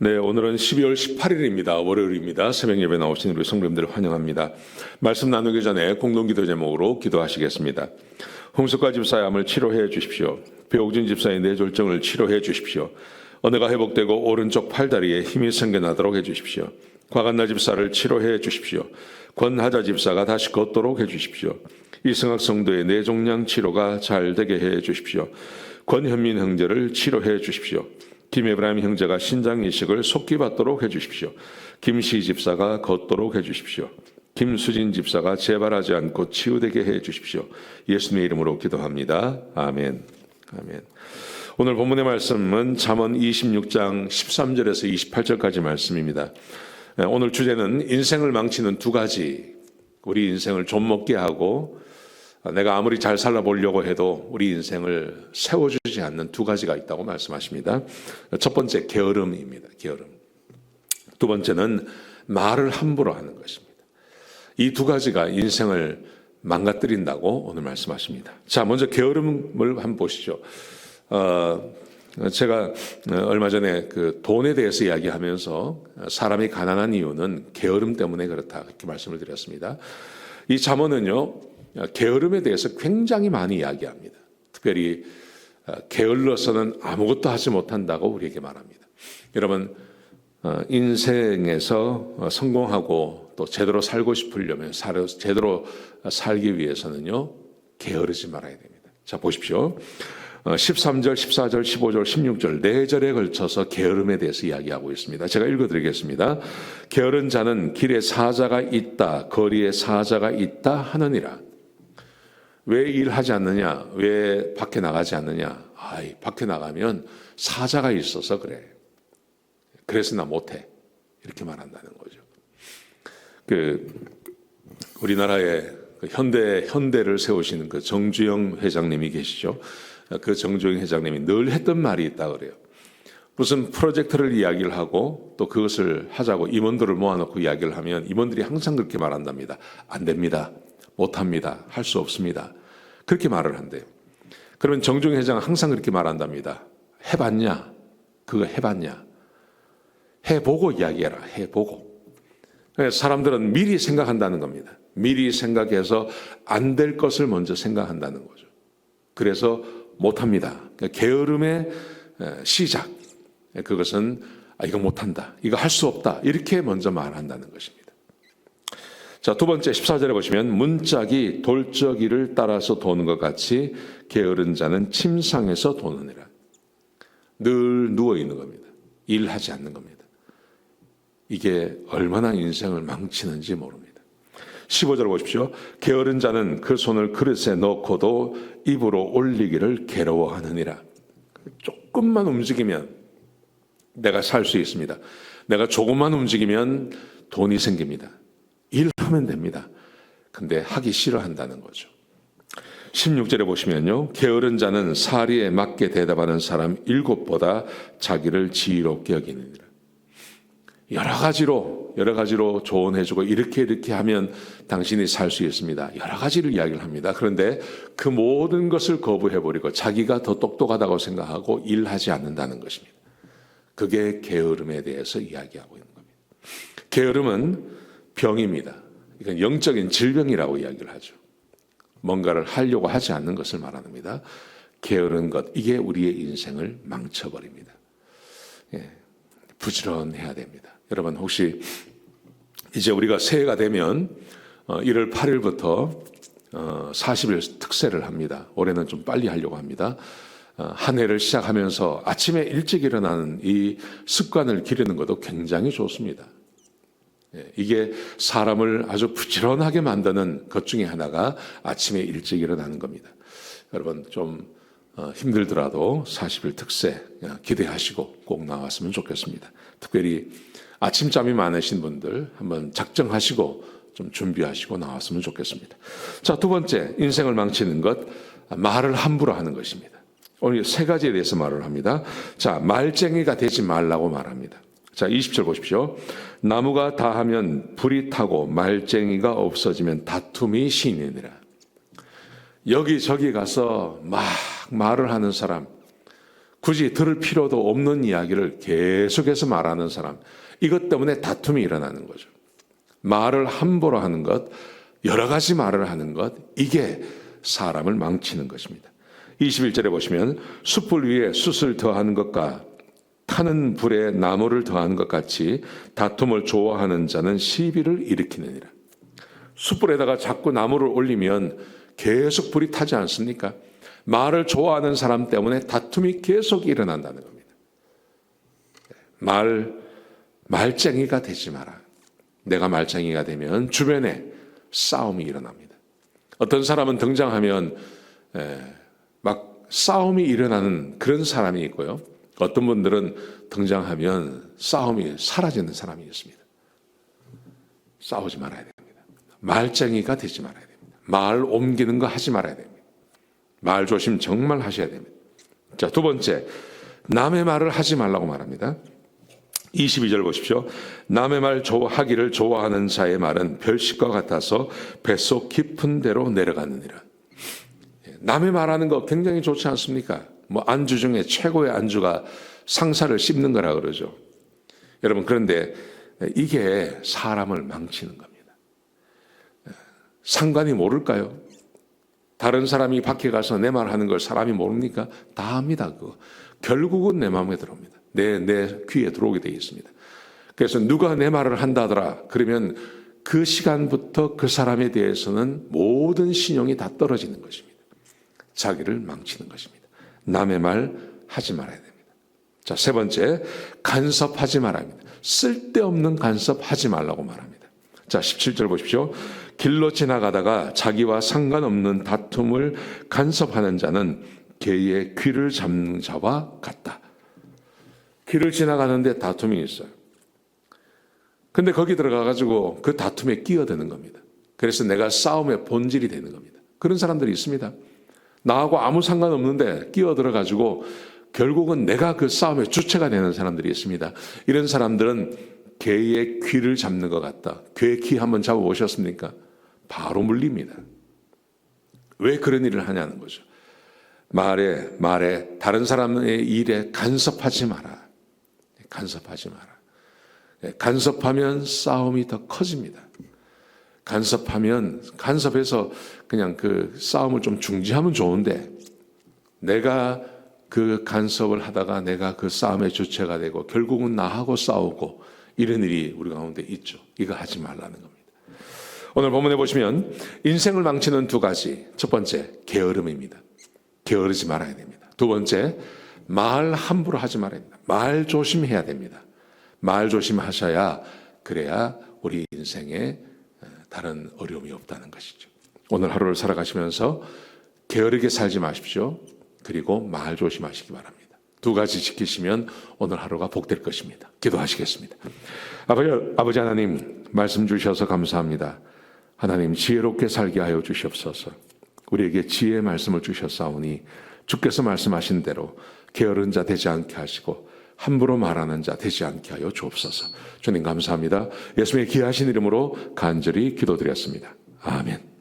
네, 오늘은 12월 18일입니다. 월요일입니다. 새벽 예배 나오신 우리 성도님들 환영합니다. 말씀 나누기 전에 공동기도 제목으로 기도하시겠습니다. 홍석과 집사의 암을 치료해 주십시오. 배옥진 집사의 뇌졸중을 치료해 주십시오. 언어가 회복되고 오른쪽 팔다리에 힘이 생겨나도록 해 주십시오. 과간나 집사를 치료해 주십시오. 권하자 집사가 다시 걷도록 해 주십시오. 이승학 성도의 뇌종양 치료가 잘 되게 해 주십시오. 권현민 형제를 치료해 주십시오. 김에브라임 형제가 신장 이식을 속기 받도록 해주십시오. 김시 집사가 걷도록 해주십시오. 김수진 집사가 재발하지 않고 치유되게 해주십시오. 예수님의 이름으로 기도합니다. 아멘. 아멘. 오늘 본문의 말씀은 잠언 26장 13절에서 28절까지 말씀입니다. 오늘 주제는 인생을 망치는 두 가지, 우리 인생을 좀먹게 하고 내가 아무리 잘 살아보려고 해도 우리 인생을 세워주지 않는 두 가지가 있다고 말씀하십니다. 첫 번째, 게으름입니다. 게으름. 두 번째는 말을 함부로 하는 것입니다. 이 두 가지가 인생을 망가뜨린다고 오늘 말씀하십니다. 자, 먼저 게으름을 한번 보시죠. 제가 얼마 전에 그 돈에 대해서 이야기하면서 사람이 가난한 이유는 게으름 때문에 그렇다, 이렇게 말씀을 드렸습니다. 이 잠언은요, 게으름에 대해서 굉장히 많이 이야기합니다. 특별히 게을러서는 아무것도 하지 못한다고 우리에게 말합니다. 여러분, 인생에서 성공하고 또 제대로 살고 싶으려면, 제대로 살기 위해서는요, 게으르지 말아야 됩니다. 자, 보십시오. 13절, 14절, 15절, 16절 4절에 걸쳐서 게으름에 대해서 이야기하고 있습니다. 제가 읽어드리겠습니다. 게으른 자는 길에 사자가 있다, 거리에 사자가 있다 하느니라. 왜 일하지 않느냐? 왜 밖에 나가지 않느냐? 밖에 나가면 사자가 있어서 그래. 그래서 나 못해. 이렇게 말한다는 거죠. 우리나라에 현대를 세우시는 그 정주영 회장님이 계시죠. 그 정주영 회장님이 늘 했던 말이 있다 그래요. 무슨 프로젝트를 이야기를 하고 또 그것을 하자고 임원들을 모아놓고 이야기를 하면 임원들이 항상 그렇게 말한답니다. 안 됩니다. 못합니다. 할 수 없습니다. 그렇게 말을 한대요. 그러면 정주영 회장은 항상 그렇게 말한답니다. 해봤냐? 그거 해봤냐? 해보고 이야기해라. 해보고. 사람들은 미리 생각한다는 겁니다. 미리 생각해서 안 될 것을 먼저 생각한다는 거죠. 그래서 못합니다. 그러니까 게으름의 시작. 그것은 이거 못한다. 이거 할 수 없다. 이렇게 먼저 말한다는 것입니다. 자, 두 번째 14절에 보시면 문짝이 돌적이를 따라서 도는 것 같이 게으른 자는 침상에서 도느니라. 늘 누워 있는 겁니다. 일하지 않는 겁니다. 이게 얼마나 인생을 망치는지 모릅니다. 15절 보십시오. 게으른 자는 그 손을 그릇에 넣고도 입으로 올리기를 괴로워하느니라. 조금만 움직이면 내가 살 수 있습니다. 내가 조금만 움직이면 돈이 생깁니다. 일하면 됩니다. 근데 하기 싫어한다는 거죠. 16절에 보시면요, 게으른 자는 사리에 맞게 대답하는 사람 7보다 자기를 지혜롭게 여기느니라. 여러 가지로 조언해주고 이렇게 하면 당신이 살 수 있습니다. 여러 가지를 이야기를 합니다. 그런데 그 모든 것을 거부해버리고 자기가 더 똑똑하다고 생각하고 일하지 않는다는 것입니다. 그게 게으름에 대해서 이야기하고 있는 겁니다. 게으름은 병입니다. 이건 영적인 질병이라고 이야기를 하죠. 뭔가를 하려고 하지 않는 것을 말합니다. 게으른 것, 이게 우리의 인생을 망쳐버립니다. 부지런해야 됩니다. 여러분, 혹시 이제 우리가 새해가 되면 1월 8일부터 40일 특세를 합니다. 올해는 좀 빨리 하려고 합니다. 한 해를 시작하면서 아침에 일찍 일어나는 이 습관을 기르는 것도 굉장히 좋습니다. 이게 사람을 아주 부지런하게 만드는 것 중에 하나가 아침에 일찍 일어나는 겁니다. 여러분, 좀 힘들더라도 40일 특세 기대하시고 꼭 나왔으면 좋겠습니다. 특별히 아침잠이 많으신 분들 한번 작정하시고 좀 준비하시고 나왔으면 좋겠습니다. 자, 두 번째, 인생을 망치는 것, 말을 함부로 하는 것입니다. 오늘 세 가지에 대해서 말을 합니다. 자, 말쟁이가 되지 말라고 말합니다. 자, 20절 보십시오. 나무가 다하면 불이 타고 말쟁이가 없어지면 다툼이 신이니라. 여기저기 가서 막 말을 하는 사람, 굳이 들을 필요도 없는 이야기를 계속해서 말하는 사람, 이것 때문에 다툼이 일어나는 거죠. 말을 함부로 하는 것, 여러 가지 말을 하는 것, 이게 사람을 망치는 것입니다. 21절에 보시면 숯불 위에 숯을 더하는 것과 타는 불에 나무를 더하는 것 같이 다툼을 좋아하는 자는 시비를 일으키느니라. 숯불에다가 자꾸 나무를 올리면 계속 불이 타지 않습니까? 말을 좋아하는 사람 때문에 다툼이 계속 일어난다는 겁니다. 말쟁이가 되지 마라. 내가 말쟁이가 되면 주변에 싸움이 일어납니다. 어떤 사람은 등장하면 막 싸움이 일어나는 그런 사람이 있고요. 어떤 분들은 등장하면 싸움이 사라지는 사람이 있습니다. 싸우지 말아야 됩니다. 말쟁이가 되지 말아야 됩니다. 말 옮기는 거 하지 말아야 됩니다. 말 조심 정말 하셔야 됩니다. 자, 두 번째, 남의 말을 하지 말라고 말합니다. 22절 보십시오. 남의 말 하기를 좋아하는 자의 말은 별식과 같아서 뱃속 깊은 데로 내려가느니라. 남의 말하는 거 굉장히 좋지 않습니까? 뭐 안주 중에 최고의 안주가 상사를 씹는 거라 그러죠. 여러분, 그런데 이게 사람을 망치는 겁니다. 상관이 모를까요? 다른 사람이 밖에 가서 내 말 하는 걸 사람이 모릅니까? 다 합니다. 결국은 내 마음에 들어옵니다. 내 귀에 들어오게 되어 있습니다. 그래서 누가 내 말을 한다더라 그러면 그 시간부터 그 사람에 대해서는 모든 신용이 다 떨어지는 것입니다. 자기를 망치는 것입니다. 남의 말 하지 말아야 됩니다. 자, 세 번째, 간섭하지 말아야 합니다. 쓸데없는 간섭하지 말라고 말합니다. 자, 17절 보십시오. 길로 지나가다가 자기와 상관없는 다툼을 간섭하는 자는 개의 귀를 잡는 자와 같다. 길을 지나가는데 다툼이 있어요. 근데 거기 들어가가지고 그 다툼에 끼어드는 겁니다. 그래서 내가 싸움의 본질이 되는 겁니다. 그런 사람들이 있습니다. 나하고 아무 상관없는데 끼어들어가지고 결국은 내가 그 싸움의 주체가 되는 사람들이 있습니다. 이런 사람들은 개의 귀를 잡는 것 같다. 개의 귀 한번 잡아보셨습니까? 바로 물립니다. 왜 그런 일을 하냐는 거죠. 말에 다른 사람의 일에 간섭하지 마라. 간섭하지 마라. 간섭하면 싸움이 더 커집니다. 간섭해서 그냥 그 싸움을 좀 중지하면 좋은데 내가 그 간섭을 하다가 내가 그 싸움의 주체가 되고 결국은 나하고 싸우고 이런 일이 우리 가운데 있죠. 이거 하지 말라는 겁니다. 오늘 본문에 보시면 인생을 망치는 두 가지. 첫 번째, 게으름입니다. 게으르지 말아야 됩니다. 두 번째, 말 함부로 하지 말아야 됩니다. 말 조심해야 됩니다. 말 조심하셔야 그래야 우리 인생에 다른 어려움이 없다는 것이죠. 오늘 하루를 살아가시면서 게으르게 살지 마십시오. 그리고 말 조심하시기 바랍니다. 두 가지 지키시면 오늘 하루가 복될 것입니다. 기도하시겠습니다. 아버지 하나님, 말씀 주셔서 감사합니다. 하나님, 지혜롭게 살게 하여 주시옵소서. 우리에게 지혜의 말씀을 주셨사오니 주께서 말씀하신 대로 게으른 자 되지 않게 하시고 함부로 말하는 자 되지 않게 하여 주옵소서. 주님 감사합니다. 예수님의 귀하신 이름으로 간절히 기도드렸습니다. 아멘.